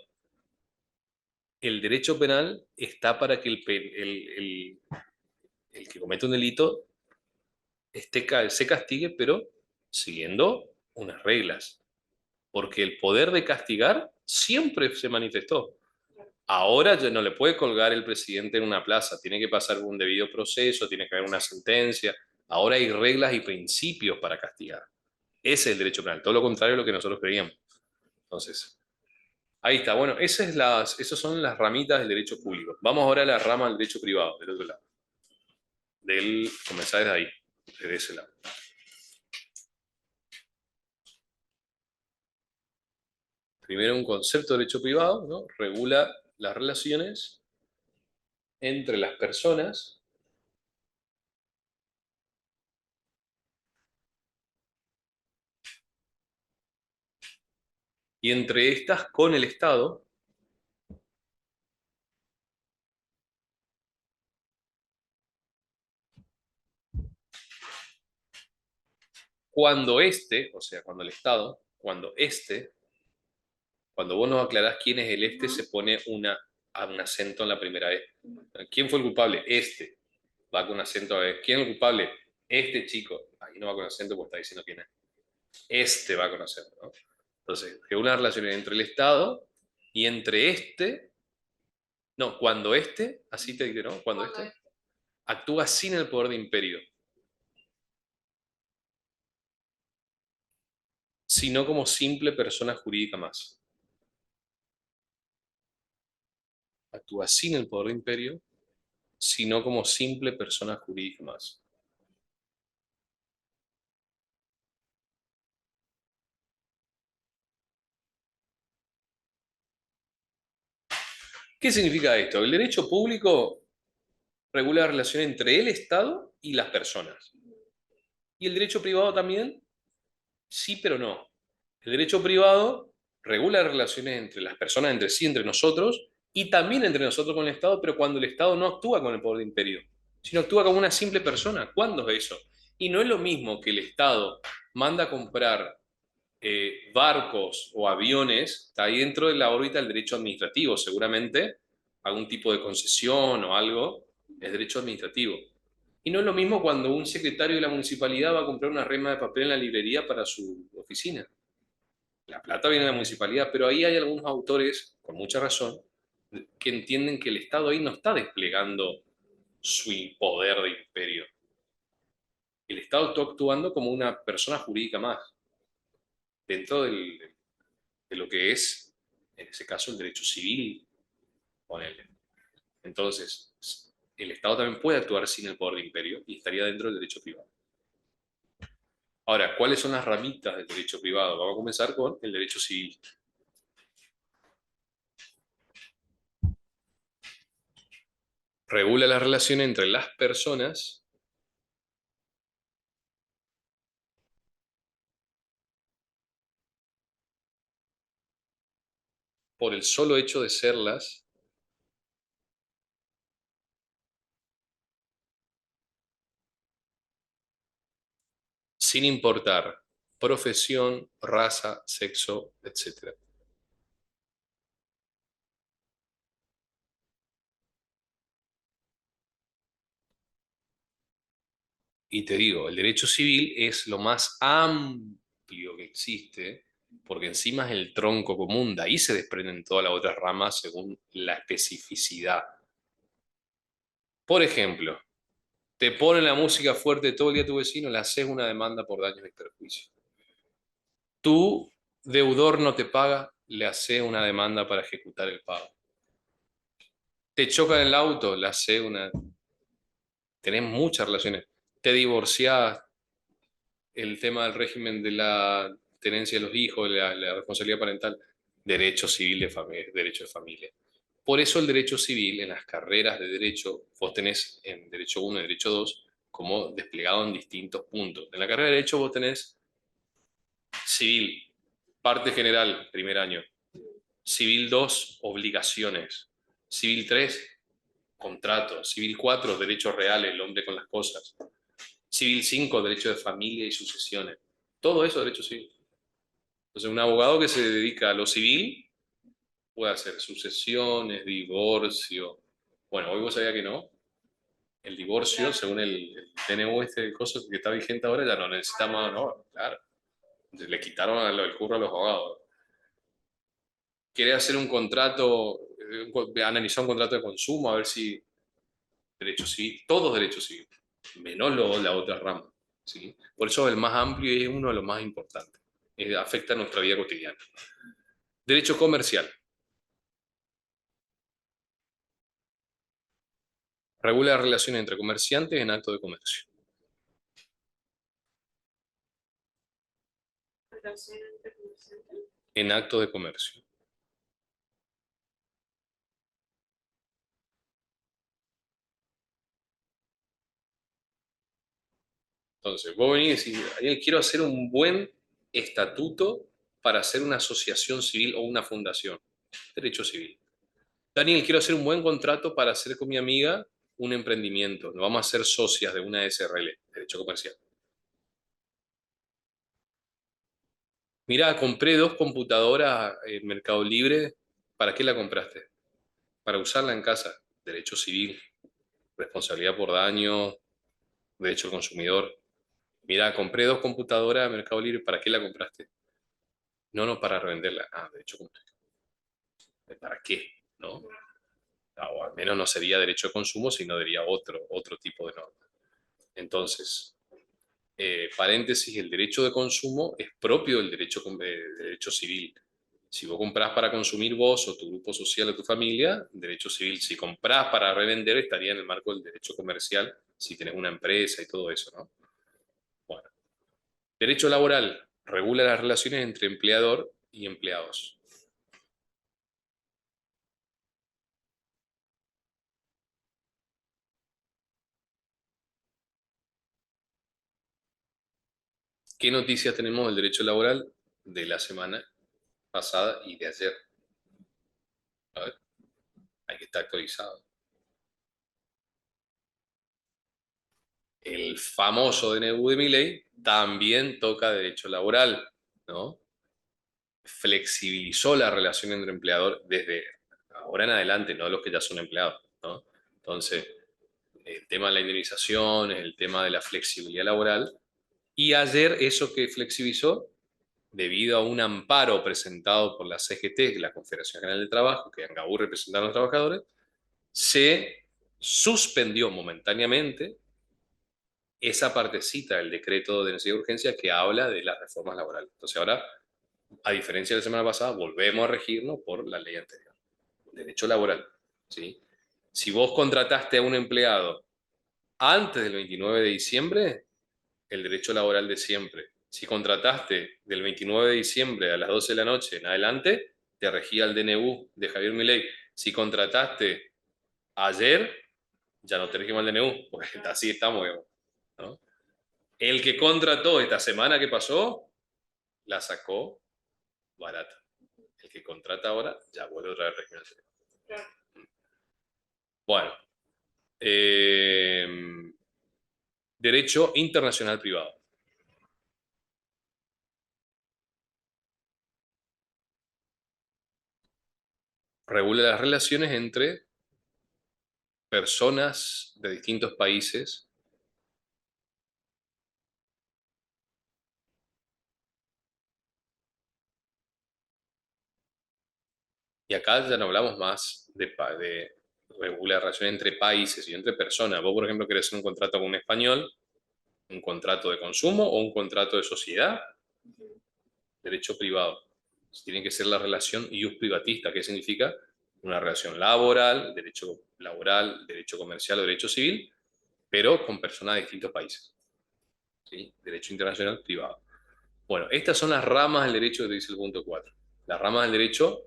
El derecho penal está para que el que comete un delito se castigue, pero siguiendo unas reglas. Porque el poder de castigar siempre se manifestó. Ahora ya no le puede colgar el presidente en una plaza, tiene que pasar por un debido proceso, tiene que haber una sentencia. Ahora hay reglas y principios para castigar. Ese es el derecho penal, todo lo contrario a lo que nosotros creíamos. Entonces, ahí está. Bueno, esas son las ramitas del derecho público. Vamos ahora a la rama del derecho privado, del otro lado. Comenzar desde ahí, desde ese lado. Primero, un concepto de derecho privado, ¿no? Regula las relaciones entre las personas y entre estas con el Estado cuando o sea, cuando el Estado, cuando vos nos aclarás quién es el se pone un acento en la primera E. ¿Quién fue el culpable? Va con acento a E. ¿Quién es el culpable? Este chico. Ahí no va con acento porque está diciendo quién es. Va con acento, ¿no? Entonces, que una relación entre el Estado y entre no, cuando así te digo, ¿no? Cuando actúa sin el poder de imperio, sino como simple persona jurídica más. Actúa sin el poder de imperio, sino como simple persona jurídica más. ¿Qué significa esto? El derecho público regula la relación entre el Estado y las personas. Y el derecho privado también, sí, pero no. El derecho privado regula las relaciones entre las personas, entre sí, entre nosotros, y también entre nosotros con el Estado, pero cuando el Estado no actúa con el poder de imperio, sino actúa como una simple persona. ¿Cuándo es eso? Y no es lo mismo que el Estado manda a comprar barcos o aviones, está ahí dentro de la órbita del derecho administrativo, seguramente algún tipo de concesión o algo es derecho administrativo. Y no es lo mismo cuando un secretario de la municipalidad va a comprar una rema de papel en la librería para su oficina. La plata viene de la municipalidad, pero ahí hay algunos autores, con mucha razón, que entienden que el Estado ahí no está desplegando su poder de imperio. El Estado está actuando como una persona jurídica más, dentro de lo que es, en ese caso, el derecho civil, ponele. Entonces, el Estado también puede actuar sin el poder de imperio y estaría dentro del derecho privado. Ahora, ¿cuáles son las ramitas del derecho privado? Vamos a comenzar con el derecho civil. Regula la relación entre las personas por el solo hecho de serlas, sin importar profesión, raza, sexo, etc. Y te digo, el derecho civil es lo más amplio que existe, porque encima es el tronco común, de ahí se desprenden todas las otras ramas según la especificidad. Por ejemplo, te ponen la música fuerte todo el día tu vecino, le haces una demanda por daños y perjuicios. Tu deudor no te paga, le haces una demanda para ejecutar el pago. Te chocan el auto, le haces una... tenés muchas relaciones. Te divorciás, el tema del régimen de la tenencia de los hijos, la responsabilidad parental, derecho civil de familia, derecho de familia. Por eso el derecho civil en las carreras de derecho, vos tenés en derecho 1 y derecho 2 como desplegado en distintos puntos. En la carrera de derecho vos tenés civil, parte general, primer año. Civil 2, obligaciones. Civil 3, contrato. Civil 4, derechos reales, el hombre con las cosas. Civil 5, derecho de familia y sucesiones. Todo eso es derecho civil. Entonces, un abogado que se dedica a lo civil puede hacer sucesiones, divorcio. Bueno, hoy vos sabías que no. El divorcio, según el TNU este de cosas que está vigente ahora, ya no necesitamos, no, claro. Le quitaron el curro a los abogados. Quiere hacer un contrato, analizar un contrato de consumo, a ver si derecho civil, todos derechos civiles, menos la otra rama. ¿Sí? Por eso es el más amplio y es uno de los más importantes. Afecta a nuestra vida cotidiana. Derecho comercial. Regula las relaciones entre comerciantes en acto de comercio. Relación entre comerciantes. En acto de comercio. Entonces, vos venís y decís, Daniel, quiero hacer un buen estatuto para hacer una asociación civil o una fundación. Derecho civil. Daniel, quiero hacer un buen contrato para hacer con mi amiga un emprendimiento. Nos vamos a hacer socias de una SRL, derecho comercial. Mira, compré 2 computadoras en Mercado Libre. ¿Para qué la compraste? Para usarla en casa. Derecho civil, responsabilidad por daño, derecho al consumidor. Mira, compré 2 computadoras en Mercado Libre. ¿Para qué la compraste? No, no, para revenderla. Ah, derecho consumidor. ¿Para qué? ¿No? Ah, o al menos no sería derecho de consumo, sino sería otro tipo de norma. Entonces, paréntesis, el derecho de consumo es propio del derecho civil. Si vos comprás para consumir vos o tu grupo social o tu familia, derecho civil. Si comprás para revender, estaría en el marco del derecho comercial, si tenés una empresa y todo eso, ¿no? Bueno, derecho laboral regula las relaciones entre empleador y empleados. ¿Qué noticias tenemos del derecho laboral de la semana pasada y de ayer? A ver, hay que estar actualizado. El famoso DNU de Milei también toca derecho laboral, ¿no? Flexibilizó la relación entre empleador desde ahora en adelante, no los que ya son empleados, ¿no? Entonces, el tema de la indemnización, el tema de la flexibilidad laboral, y ayer eso que flexibilizó, debido a un amparo presentado por la CGT, la Confederación General del Trabajo, que Angaú representa a los trabajadores, se suspendió momentáneamente esa partecita del decreto de necesidad de urgencia que habla de las reformas laborales. Entonces ahora, a diferencia de la semana pasada, volvemos a regirnos por la ley anterior. Derecho laboral. ¿Sí? Si vos contrataste a un empleado antes del 29 de diciembre, el derecho laboral de siempre. Si contrataste del 29 de diciembre a las 12 de la noche en adelante, te regía el DNU de Javier Milei. Si contrataste ayer, ya no te regimos el DNU, porque así estamos, digamos, ¿no? El que contrató esta semana que pasó, la sacó barata. El que contrata ahora, ya vuelve otra vez régimen anterior. Claro. Bueno, eh, derecho internacional privado. Regula las relaciones entre personas de distintos países. Y acá ya no hablamos más de regular relaciones entre países y entre personas. Vos, por ejemplo, querés hacer un contrato con un español, un contrato de consumo o un contrato de sociedad, derecho privado. Tiene que ser la relación ius privatista, que significa una relación laboral, derecho comercial o derecho civil, pero con personas de distintos países. ¿Sí? Derecho internacional privado. Bueno, estas son las ramas del derecho que te dice el punto 4. Las ramas del derecho,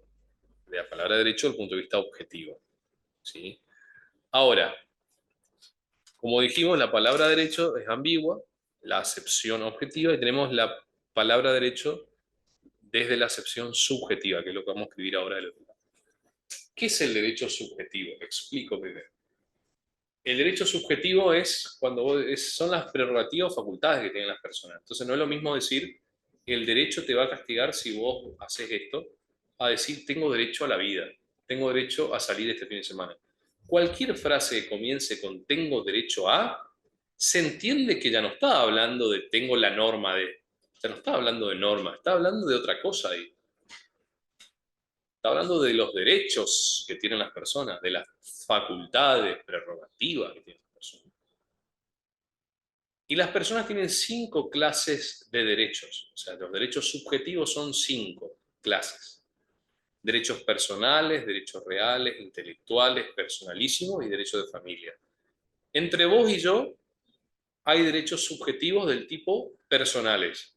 de la palabra derecho, desde el punto de vista objetivo. ¿Sí? Ahora, como dijimos, la palabra derecho es ambigua, la acepción objetiva, y tenemos la palabra derecho desde la acepción subjetiva, que es lo que vamos a escribir ahora. ¿Qué es el derecho subjetivo? Explico primero. El derecho subjetivo es cuando son las prerrogativas o facultades que tienen las personas. Entonces no es lo mismo decir el derecho te va a castigar si vos haces esto, a decir tengo derecho a la vida, tengo derecho a salir este fin de semana. Cualquier frase que comience con tengo derecho a, se entiende que ya no está hablando de tengo la norma de, ya no está hablando de norma, está hablando de otra cosa ahí. Está hablando de los derechos que tienen las personas, de las facultades, prerrogativas que tienen las personas. Y las personas tienen 5 clases de derechos. O sea, los derechos subjetivos son 5 clases. Derechos personales, derechos reales, intelectuales, personalísimos y derechos de familia. Entre vos y yo hay derechos subjetivos del tipo personales,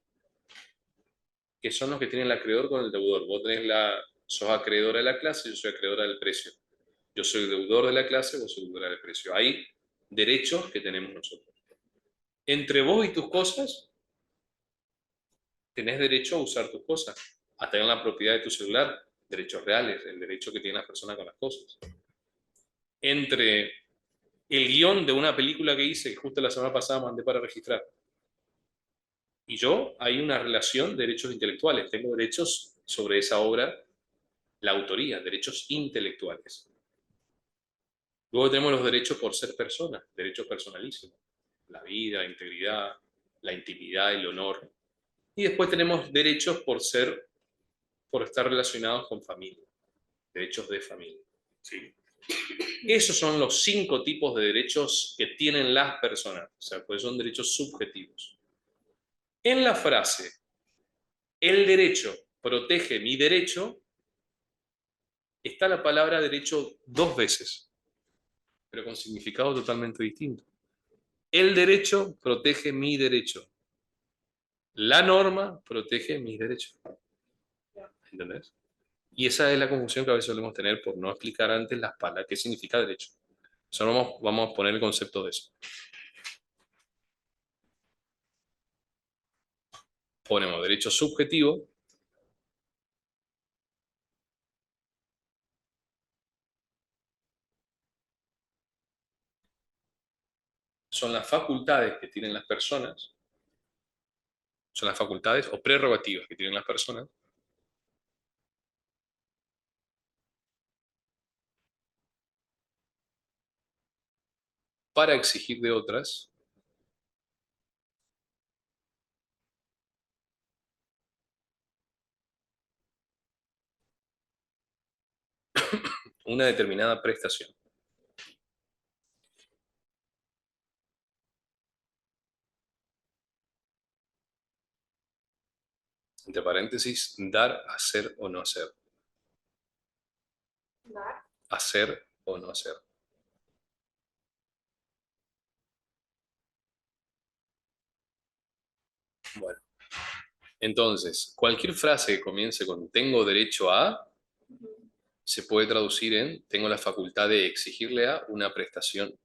que son los que tienen el acreedor con el deudor. Vos sos acreedora de la clase, yo soy acreedora del precio. Yo soy deudor de la clase, vos sos deudora del precio. Hay derechos que tenemos nosotros. Entre vos y tus cosas, tenés derecho a usar tus cosas, a tener la propiedad de tu celular, derechos reales, el derecho que tiene la persona con las cosas. Entre el guión de una película que hice, que justo la semana pasada mandé para registrar, y yo, hay una relación de derechos intelectuales. Tengo derechos sobre esa obra, la autoría, derechos intelectuales. Luego tenemos los derechos por ser persona, derechos personalísimos, la vida, la integridad, la intimidad, el honor. Y después tenemos derechos por estar relacionados con familia, derechos de familia. ¿Sí? Esos son los 5 tipos de derechos que tienen las personas, o sea, pues son derechos subjetivos. En la frase, el derecho protege mi derecho, está la palabra derecho 2 veces, pero con significado totalmente distinto. El derecho protege mi derecho. La norma protege mis derechos. ¿Entendés? Y esa es la confusión que a veces solemos tener por no explicar antes las palabras, qué significa derecho. Solo vamos a poner el concepto de eso. Ponemos derecho subjetivo. Son las facultades que tienen las personas, son las facultades o prerrogativas que tienen las personas para exigir de otras una determinada prestación. Entre paréntesis, dar, hacer o no hacer. Dar. Hacer o no hacer. Bueno, entonces, cualquier frase que comience con tengo derecho a, se puede traducir en tengo la facultad de exigirle a una prestación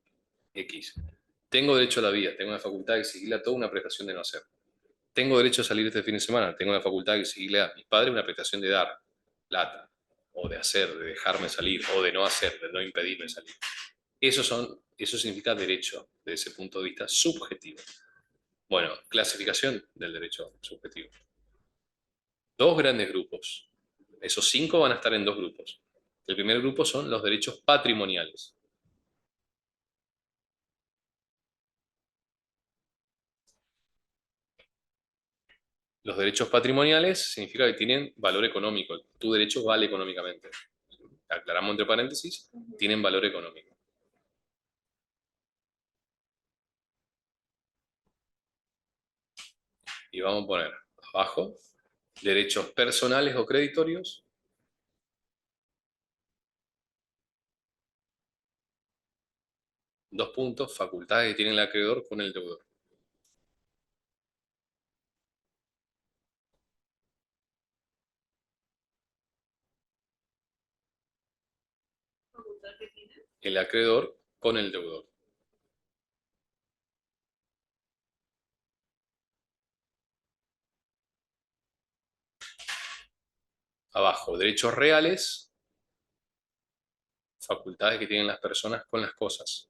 X. Tengo derecho a la vida, tengo la facultad de exigirle a toda una prestación de no hacer. Tengo derecho a salir este fin de semana, tengo la facultad de exigirle a mis padres una prestación de dar plata, o de hacer, de dejarme salir, o de no hacer, de no impedirme salir. Eso significa derecho, desde ese punto de vista subjetivo. Bueno, clasificación del derecho subjetivo. 2 grandes grupos. Esos 5 van a estar en 2 grupos. El primer grupo son los derechos patrimoniales. Los derechos patrimoniales significa que tienen valor económico. Tu derecho vale económicamente. Aclaramos entre paréntesis, tienen valor económico. Y vamos a poner abajo derechos personales o creditorios. Dos puntos, facultades que tiene el acreedor con el deudor. Facultad que tiene. El acreedor con el deudor. Abajo, derechos reales, facultades que tienen las personas con las cosas.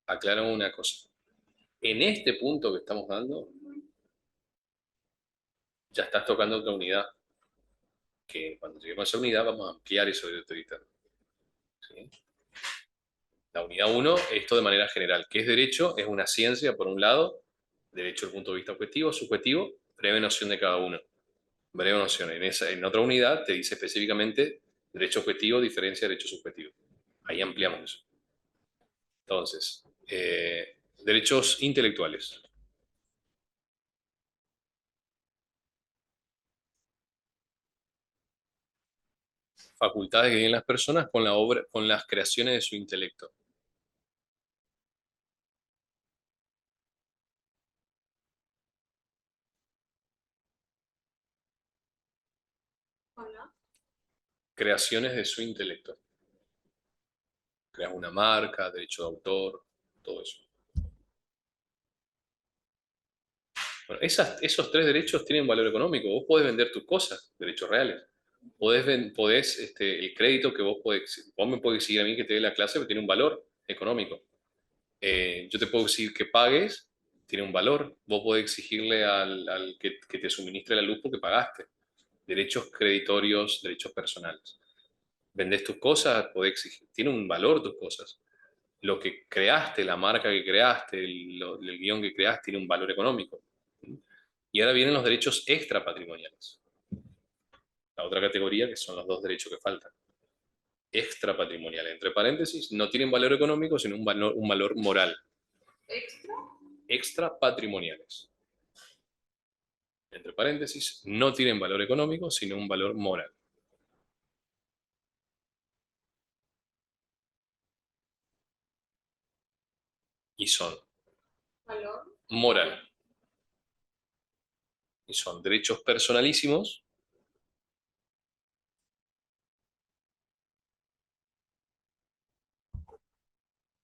Aclaro una cosa. En este punto que estamos dando, ya estás tocando otra unidad, que cuando lleguemos a esa unidad vamos a ampliar eso de autoritario. ¿Sí? La unidad 1, esto de manera general. ¿Qué es derecho? Es una ciencia, por un lado, derecho desde el punto de vista objetivo, subjetivo, breve noción de cada uno. Breve noción. En otra unidad te dice específicamente derecho objetivo, diferencia de derecho subjetivo. Ahí ampliamos eso. Entonces, derechos intelectuales. Facultades que tienen las personas con la obra, con las creaciones de su intelecto. Hola. Creaciones de su intelecto. Creas una marca, derecho de autor, todo eso. Bueno, esos tres derechos tienen valor económico. Vos podés vender tus cosas, derechos reales. El crédito que vos me podés exigir a mí que te dé la clase, pero tiene un valor económico. Yo te puedo exigir que pagues, tiene un valor. Vos podés exigirle al que te suministre la luz porque pagaste. Derechos creditorios, derechos personales. Vendés tus cosas, podés exigir. Tiene un valor tus cosas. Lo que creaste, la marca que creaste, el guión que creaste, tiene un valor económico. Y ahora vienen los derechos extrapatrimoniales. La otra categoría que son los dos derechos que faltan. Extrapatrimoniales, entre paréntesis, no tienen valor económico, sino un valor moral. Extra. Extrapatrimoniales. Entre paréntesis, no tienen valor económico, sino un valor moral. Y son Valor. moral. Y son derechos personalísimos,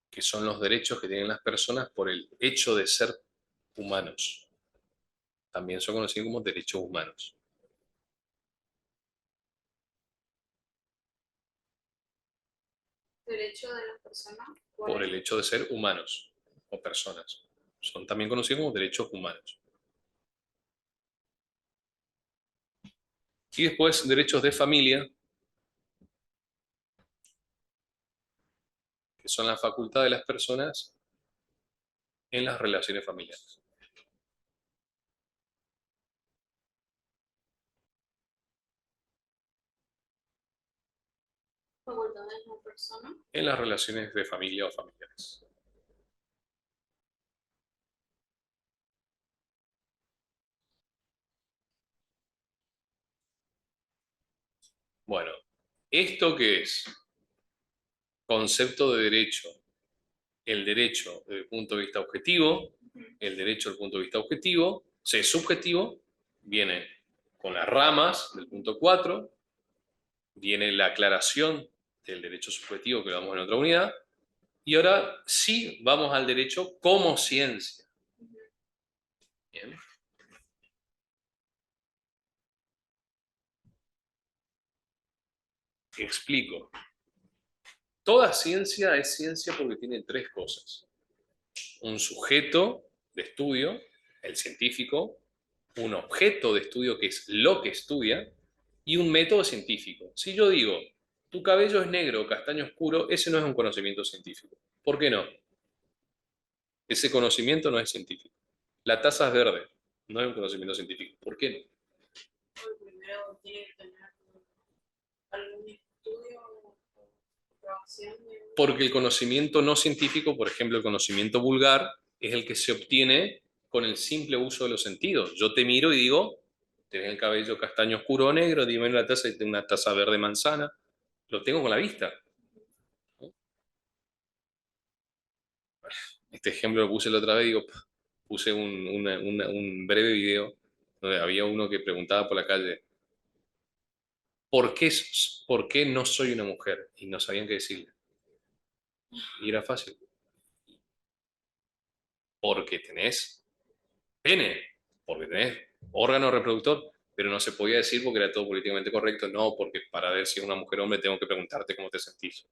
que son los derechos que tienen las personas por el hecho de ser humanos. También son conocidos como derechos humanos. Derecho de las personas. Por el hecho de ser humanos o personas. Son también conocidos como derechos humanos. Y después derechos de familia, que son la facultad de las personas en las relaciones familiares. Facultad de las personas. En las relaciones de familia o familiares. Bueno, ¿esto qué es? Concepto de derecho. El derecho desde el punto de vista objetivo, el derecho desde el punto de vista objetivo, si es subjetivo, viene con las ramas del punto 4, viene la aclaración del derecho subjetivo que lo damos en otra unidad, y ahora sí vamos al derecho como ciencia. Bien. Explico. Toda ciencia es ciencia porque tiene tres cosas. Un sujeto de estudio, el científico, un objeto de estudio que es lo que estudia, y un método científico. Si yo digo, tu cabello es negro o castaño oscuro, ese no es un conocimiento científico. ¿Por qué no? Ese conocimiento no es científico. La taza es verde, no es un conocimiento científico. ¿Por qué no? Primero tiene que tener algún estudio o aprobación de... Porque el conocimiento no científico, por ejemplo, el conocimiento vulgar, es el que se obtiene con el simple uso de los sentidos. Yo te miro y digo, Tenés el cabello castaño oscuro o negro, dime la taza y tengo una taza verde manzana. Lo tengo con la vista. Este ejemplo lo puse la otra vez, digo, puse un breve video donde había uno que preguntaba por la calle, ¿por qué no soy una mujer? Y no sabían qué decirle. Y era fácil, porque tenés pene, porque tenés órgano reproductor, pero no se podía decir porque era todo políticamente correcto, no, porque para ver si es una mujer o hombre tengo que preguntarte cómo te sentís.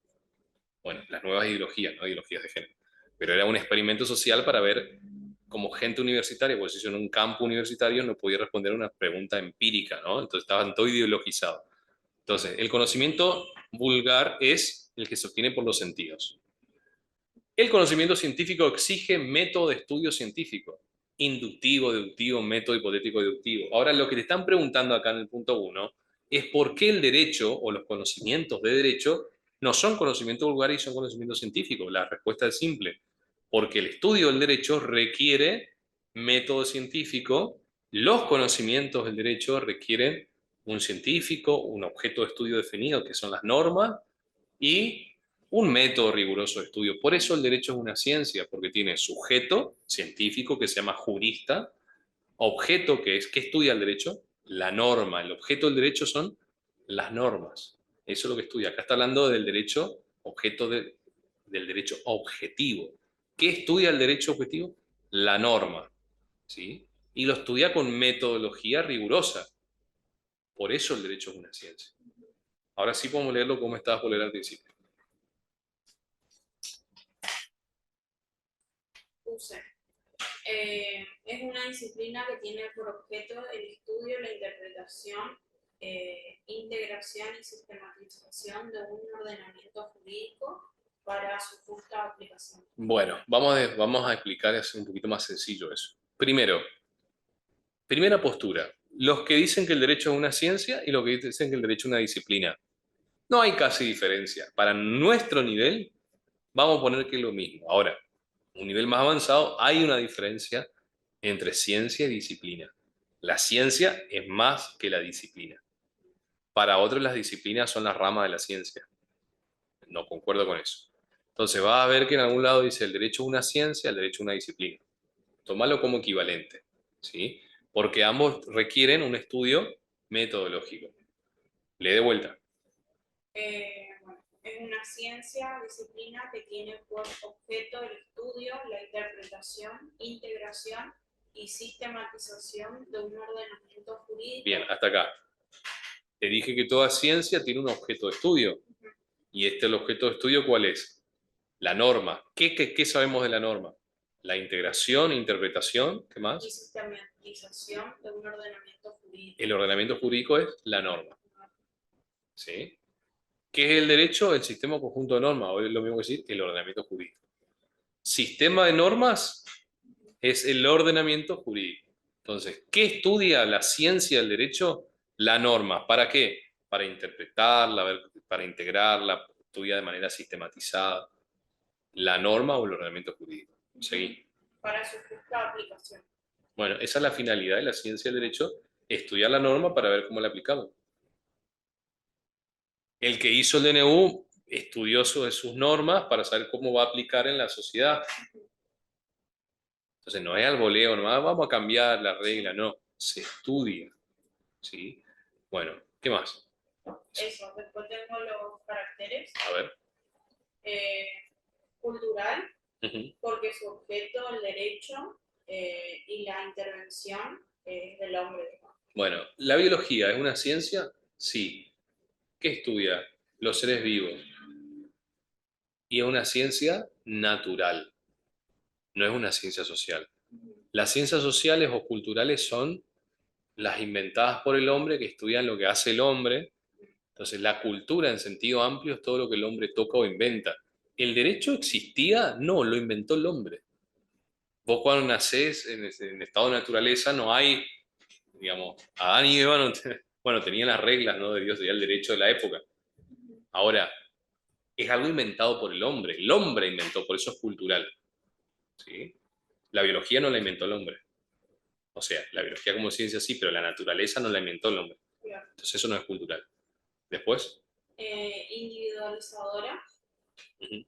Bueno, las nuevas ideologías, no ideologías de género. Pero era un experimento social para ver cómo gente universitaria, pues si en un campo universitario no podía responder una pregunta empírica, ¿no? Entonces estaban todo ideologizados. Entonces, el conocimiento vulgar es el que se obtiene por los sentidos. El conocimiento científico exige método de estudio científico, inductivo, deductivo, método hipotético deductivo. Ahora, lo que te están preguntando acá en el punto 1 es por qué el derecho o los conocimientos de derecho no son conocimiento vulgar y son conocimiento científico. La respuesta es simple, porque el estudio del derecho requiere método científico, los conocimientos del derecho requieren un científico, un objeto de estudio definido, que son las normas, y un método riguroso de estudio. Por eso el derecho es una ciencia, porque tiene sujeto científico que se llama jurista, objeto que es, ¿qué estudia el derecho? La norma. El objeto del derecho son las normas. Eso es lo que estudia. Acá está hablando del derecho, del derecho objetivo. ¿Qué estudia el derecho objetivo? La norma. ¿Sí? Y lo estudia con metodología rigurosa. Por eso el derecho es una ciencia. Ahora sí podemos leerlo como estabas por leer al principio. Puse. Es una disciplina que tiene por objeto el estudio, la interpretación, integración y sistematización de un ordenamiento jurídico para su justa aplicación. Bueno, vamos a explicar, es un poquito más sencillo eso. Primero, primera postura, los que dicen que el derecho es una ciencia y los que dicen que el derecho es una disciplina. No hay casi diferencia. Para nuestro nivel, vamos a poner que es lo mismo. Ahora, un nivel más avanzado, hay una diferencia entre ciencia y disciplina. La ciencia es más que la disciplina. Para otros, las disciplinas son las ramas de la ciencia. No concuerdo con eso. Entonces, va a ver que en algún lado dice el derecho es una ciencia, el derecho es una disciplina. Tomarlo como equivalente, ¿sí? Porque ambos requieren un estudio metodológico. Le dé vuelta. Bueno, es una ciencia, disciplina que tiene por objeto el estudio, la interpretación, integración y sistematización de un ordenamiento jurídico. Bien, hasta acá. Te dije que toda ciencia tiene un objeto de estudio. ¿Y el objeto de estudio cuál es? La norma. ¿Qué sabemos de la norma? La integración, interpretación, ¿qué Y más? sistematización de un ordenamiento jurídico. El ordenamiento jurídico es la norma, ¿sí? ¿Qué es el derecho? El sistema conjunto de normas, o es lo mismo que decir el ordenamiento jurídico. Sistema de normas es el ordenamiento jurídico. Entonces, ¿qué estudia la ciencia del derecho? La norma. ¿Para qué? Para interpretarla, para integrarla, estudia de manera sistematizada la norma o el ordenamiento jurídico. Seguí. Para su justa aplicación. Bueno, esa es la finalidad de la ciencia del derecho, estudiar la norma para ver cómo la aplicamos. El que hizo el DNU estudió sus normas para saber cómo va a aplicar en la sociedad. Entonces no es al voleo, no vamos a cambiar la regla, no, se estudia, ¿sí? Bueno, ¿qué más? Eso, después tengo los caracteres. A ver. Eh, Cultural, Uh-huh. porque su objeto, el derecho y la intervención es del hombre. Bueno, ¿la biología es una ciencia? Sí. ¿Qué estudia? Los seres vivos. Y es una ciencia natural, no es una ciencia social. Las ciencias sociales o culturales son las inventadas por el hombre que estudian lo que hace el hombre. Entonces, la cultura en sentido amplio es todo lo que el hombre toca o inventa. ¿El derecho existía? No, lo inventó el hombre. Vos cuando nacés en estado de naturaleza no hay, digamos, Adán y Eva bueno, tenían las reglas, ¿no? De Dios, sería el derecho de la época. Ahora, es algo inventado por el hombre inventó, por eso es cultural, ¿sí? La biología no la inventó el hombre. O sea, la biología como ciencia sí, pero la naturaleza no la inventó el hombre. claro. Entonces eso no es cultural. Después, Individualizadora. ujú.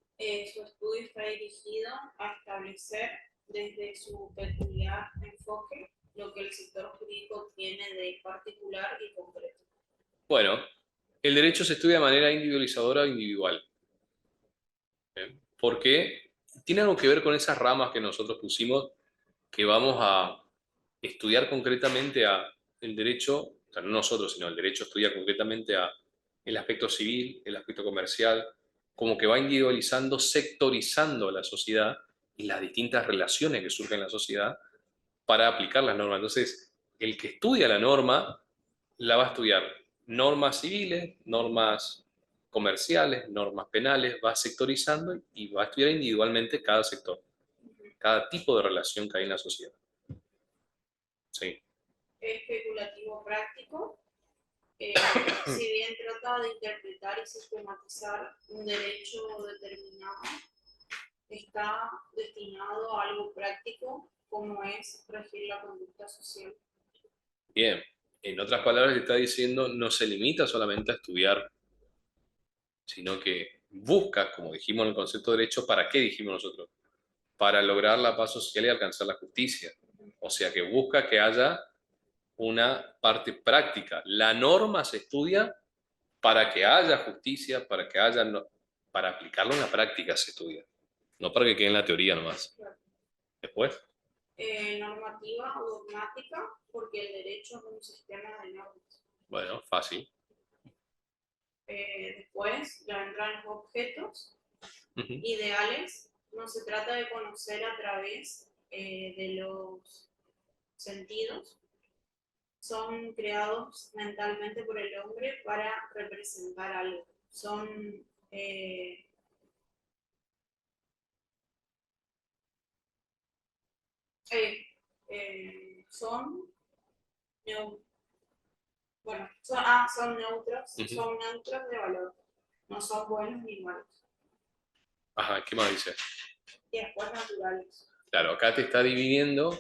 Su estudio está dirigido a establecer desde su peculiar enfoque lo que el sector jurídico tiene de particular y concreto. Bueno, el derecho se estudia de manera individualizadora o individual. ¿Eh? Porque tiene algo que ver con esas ramas que nosotros pusimos, que vamos a estudiar concretamente a el derecho, o sea, no nosotros, sino el derecho estudia concretamente a el aspecto civil, el aspecto comercial, como que va individualizando, sectorizando la sociedad y las distintas relaciones que surgen en la sociedad para aplicar las normas. Entonces, el que estudia la norma la va a estudiar normas civiles, normas comerciales, normas penales, va sectorizando y va a estudiar individualmente cada sector, cada tipo de relación que hay en la sociedad. Sí. Especulativo práctico. Si bien trata de interpretar y sistematizar un derecho determinado, está destinado a algo práctico como es regir la conducta social. Bien. En otras palabras, está diciendo, no se limita solamente a estudiar, sino que busca, como dijimos en el concepto de derecho, ¿para qué dijimos nosotros? Para lograr la paz social y alcanzar la justicia. O sea, que busca que haya una parte práctica. La norma se estudia para que haya justicia, para que haya, para aplicarlo en la práctica se estudia, no para que quede en la teoría nomás. Después, Normativa o dogmática, porque el derecho es un sistema de normas. bueno, fácil. Después ya vendrán los objetos. Ujú. Ideales, no se trata de conocer a través de los sentidos, son creados mentalmente por el hombre para representar algo. Son eh, son, bueno, son neutros, Ujú. son neutros de valor, no son buenos ni malos. Ajá, ¿qué más dice? Y después naturales. Claro, acá te está dividiendo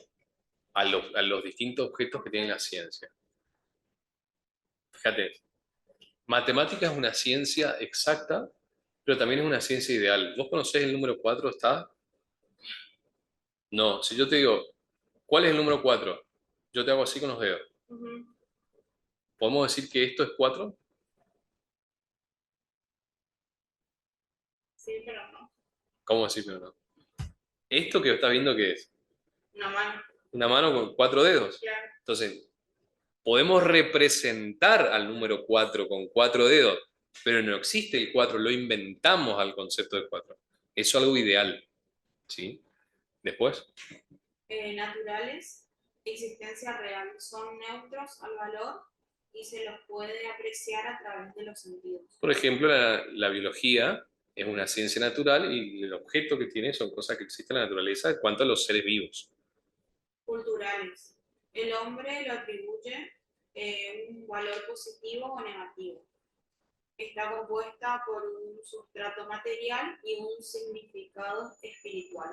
a los distintos objetos que tiene la ciencia. Fíjate, matemática es una ciencia exacta, pero también es una ciencia ideal. ¿Vos conocés el número 4? ¿Está? No, si yo te digo, ¿cuál es el número 4? Yo te hago así con los dedos. Uh-huh. ¿Podemos decir que esto es 4? Sí, pero no. ¿Cómo decirlo, no? ¿Esto que estás viendo qué es? Una mano. Una mano con 4 dedos. Claro. Entonces, podemos representar al número 4 con 4 dedos, pero no existe el 4, lo inventamos al concepto de 4. Eso es algo ideal, ¿sí? Después, Naturales, existencia real, son neutros al valor y se los puede apreciar a través de los sentidos. por ejemplo, la biología es una ciencia natural y el objeto que tiene son cosas que existen en la naturaleza en cuanto a los seres vivos. Culturales, el hombre le atribuye un valor positivo o negativo. Está compuesta por un sustrato material y un significado espiritual.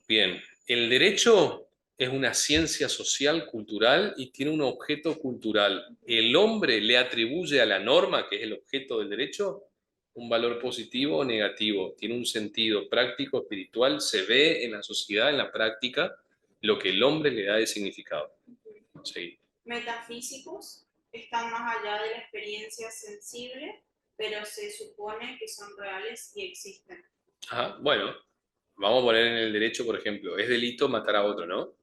Bien, el derecho es una ciencia social, cultural y tiene un objeto cultural. El hombre le atribuye a la norma, que es el objeto del derecho, un valor positivo o negativo. Tiene un sentido práctico, espiritual, se ve en la sociedad, en la práctica, lo que el hombre le da de significado. Sí. Metafísicos están más allá de la experiencia sensible, pero se supone que son reales y existen. Ajá, bueno, vamos a poner en el derecho, por ejemplo, es delito matar a otro, ¿no?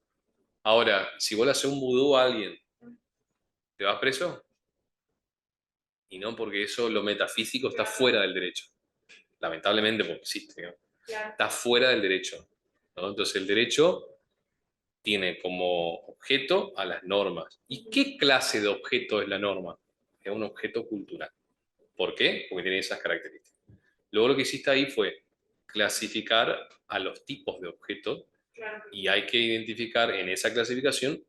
Ahora, si vos le haces un vudú a alguien, ¿te vas preso? Y no, porque eso, lo metafísico, está fuera del derecho. Lamentablemente, porque existe, ¿no? Claro. Está fuera del derecho, ¿no? Entonces, el derecho tiene como objeto a las normas. ¿Y qué clase de objeto es la norma? Es un objeto cultural. ¿Por qué? Porque tiene esas características. Luego lo que hiciste ahí fue clasificar a los tipos de objetos Claro. y hay que identificar en esa clasificación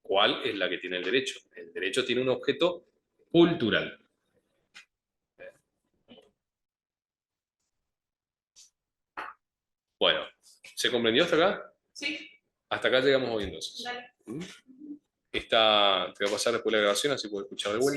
cuál es la que tiene el derecho. El derecho tiene un objeto cultural. Bueno, ¿se comprendió hasta acá? Sí. Hasta acá llegamos hoy entonces. Dale. Te voy a pasar después la grabación, así puedo escuchar de vuelta.